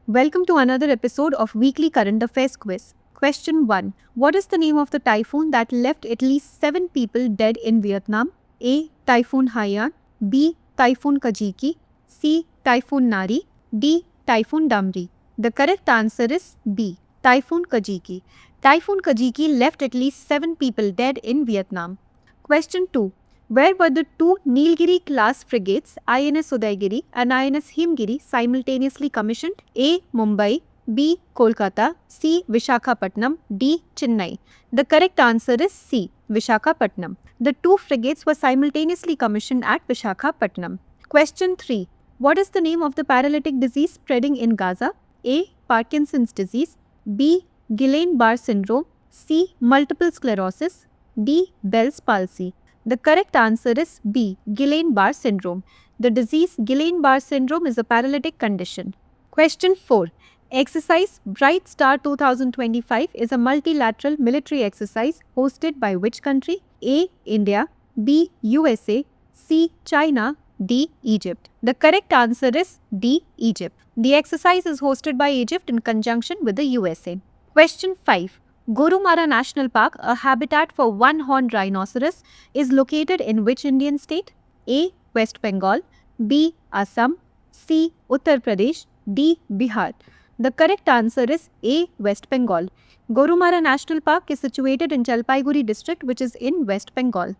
Welcome to another episode of Weekly Current Affairs Quiz. Question 1. What is the name of the typhoon that left at least 7 people dead in Vietnam? A. Typhoon Haiyan. B. Typhoon Kajiki. C. Typhoon Nari. D. Typhoon Damri. The correct answer is B. Typhoon Kajiki. Typhoon Kajiki left at least 7 people dead in Vietnam. Question 2. Where were the two Nilgiri class frigates INS Udaygiri and INS Himgiri simultaneously commissioned? A. Mumbai. B. Kolkata. C. Vishakhapatnam. D. Chennai. The correct answer is C. Vishakhapatnam. The two frigates were simultaneously commissioned at Vishakhapatnam. Question 3. What is the name of the paralytic disease spreading in Gaza? A. Parkinson's disease. B. Guillain-Barré syndrome. C. Multiple sclerosis. D. Bell's palsy. The correct answer is B. Guillain-Barré syndrome. The disease Guillain-Barré syndrome is a paralytic condition. Question 4. Exercise Bright Star 2025 is a multilateral military exercise hosted by which country? A. India. B. USA. C. China. D. Egypt. The correct answer is D. Egypt. The exercise is hosted by Egypt in conjunction with the USA. Question 5. Gorumara National Park, a habitat for one-horned rhinoceros, is located in which Indian state? A. West Bengal. B. Assam. C. Uttar Pradesh. D. Bihar. The correct answer is A. West Bengal. Gorumara National Park is situated in Jalpaiguri district, which is in West Bengal.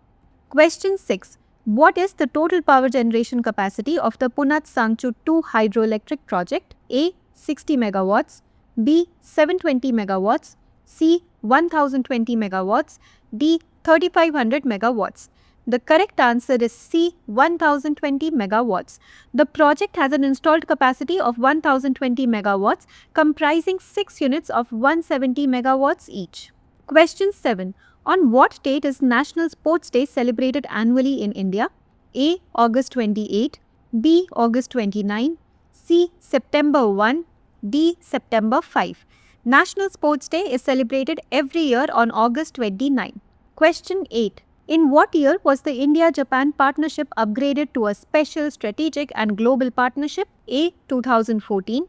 Question 6. What is the total power generation capacity of the Punat Sangchu 2 hydroelectric project? A. 60 megawatts. B. 720 megawatts. C. 1020 megawatts. D. 3500 megawatts. The correct answer is C. 1020 megawatts. The project has an installed capacity of 1020 megawatts, comprising 6 units of 170 megawatts each. Question 7. On what date is National Sports Day celebrated annually in India? A. August 28. B. August 29. C. September 1. D. September 5. National Sports Day is celebrated every year on August 29. Question 8. In what year was the India-Japan partnership upgraded to a special strategic and global partnership? A. 2014.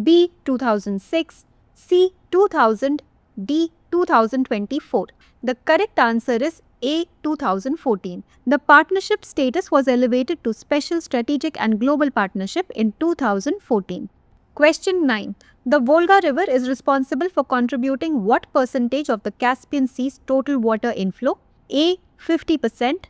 B. 2006. C. 2000. D. 2024. The correct answer is A. 2014. The partnership status was elevated to special strategic and global partnership in 2014. Question 9. The Volga River is responsible for contributing what percentage of the Caspian Sea's total water inflow? A. 50%,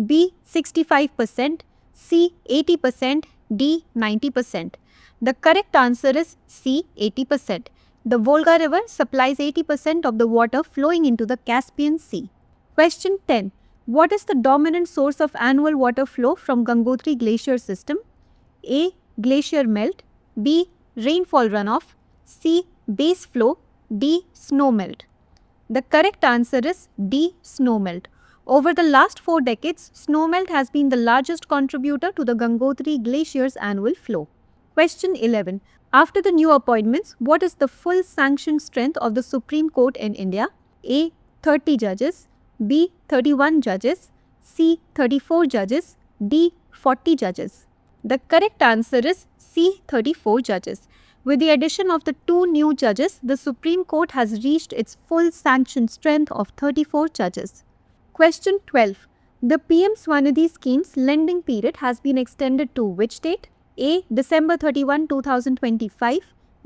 B. 65%, C. 80%, D. 90%. The correct answer is C. 80%. The Volga River supplies 80% of the water flowing into the Caspian Sea. Question 10. What is the dominant source of annual water flow from Gangotri Glacier system? A. Glacier melt. B. Rainfall runoff. C. Base flow. D. Snow melt. The correct answer is D. Snow melt. Over the last 4 decades, snow melt has been the largest contributor to the Gangotri Glacier's annual flow. Question 11. After the new appointments, what is the full sanctioned strength of the Supreme Court in India? A. 30 judges. B. 31 judges. C. 34 judges. D. 40 judges. The correct answer is C. 34 judges. With the addition of the 2 new judges, the Supreme Court has reached its full sanctioned strength of 34 judges. Question 12. The PM Swanidhi scheme's lending period has been extended to which date? A. December 31, 2025.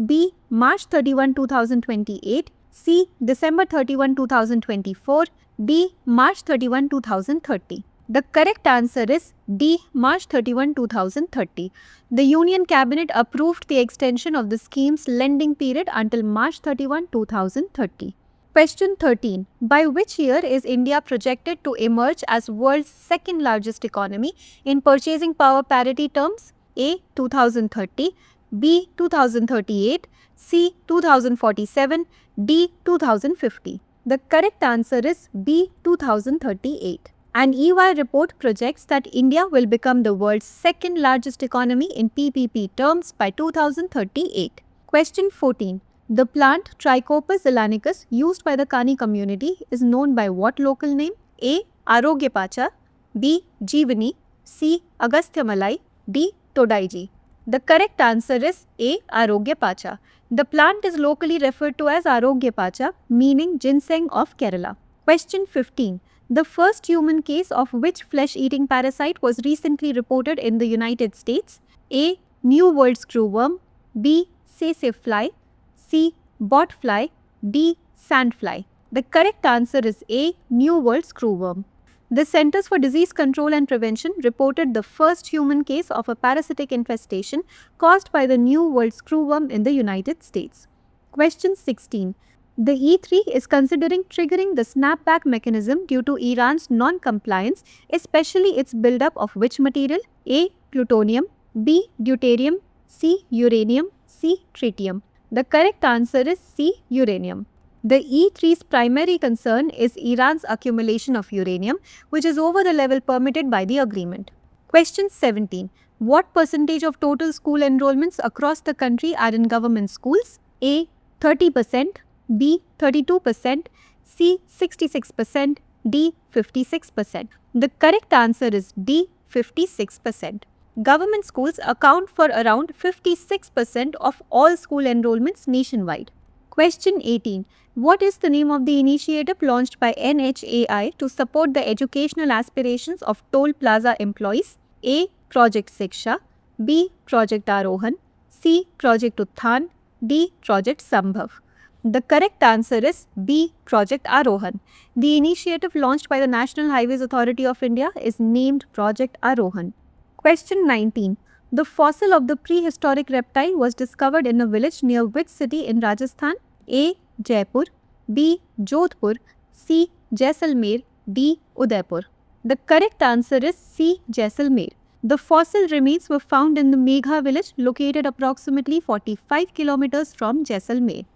B. March 31, 2028. C. December 31, 2024. D. March 31, 2030. The correct answer is D. March 31, 2030. The Union Cabinet approved the extension of the scheme's lending period until March 31, 2030. Question 13. By which year is India projected to emerge as world's second largest economy in purchasing power parity terms? A. 2030. B. 2038. C. 2047. D. 2050. The correct answer is B. 2038. An EY report projects that India will become the world's second largest economy in PPP terms by 2038. Question 14. The plant Trichopus zelanicus used by the Kani community is known by what local name? A. Arogyapacha. B. Jeevani. C. Agastya Malai. D. Todaiji. The correct answer is A. Arogya Pacha. The plant is locally referred to as Arogya Pacha, meaning ginseng of Kerala. Question 15. The first human case of which flesh-eating parasite was recently reported in the United States? A. New World screwworm. B. Sassafly fly. C. Bot fly. D. Sandfly. The correct answer is A. New World screwworm. The Centers for Disease Control and Prevention reported the first human case of a parasitic infestation caused by the New World screwworm in the United States. Question 16. The E3 is considering triggering the snapback mechanism due to Iran's non-compliance, especially its buildup of which material? A. Plutonium. B. Deuterium. C. Uranium. C. Tritium. The correct answer is C. Uranium. The E3's primary concern is Iran's accumulation of uranium, which is over the level permitted by the agreement. Question 17. What percentage of total school enrollments across the country are in government schools? A. 30%, B. 32%, C. 66%, D. 56%. The correct answer is D. 56%. Government schools account for around 56% of all school enrollments nationwide. Question 18. What is the name of the initiative launched by NHAI to support the educational aspirations of toll plaza employees? A. Project Siksha. B. Project Arohan. C. Project Utthan. D. Project Sambhav. The correct answer is B. Project Arohan. The initiative launched by the National Highways Authority of India is named Project Arohan. Question 19. The fossil of the prehistoric reptile was discovered in a village near which city in Rajasthan? A. Jaipur. B. Jodhpur. C. Jaisalmer. D. Udaipur. The correct answer is C. Jaisalmer. The fossil remains were found in the Megha village located approximately 45 kilometers from Jaisalmer.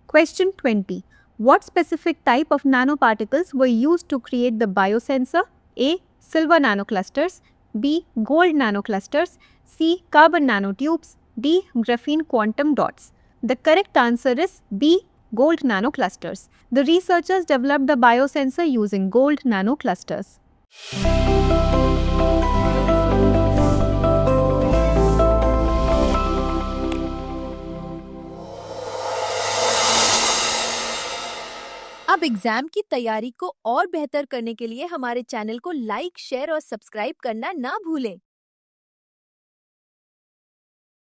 Question 20. What specific type of nanoparticles were used to create the biosensor? A. Silver nanoclusters. B. Gold nanoclusters. C. Carbon nanotubes. D. Graphene quantum dots. The correct answer is B. Gold nanoclusters. The researchers developed the biosensor using gold nanoclusters. अब exam की तैयारी को और बेहतर करने के लिए हमारे चैनल को लाइक, शेयर और सब्सक्राइब करना ना भूलें।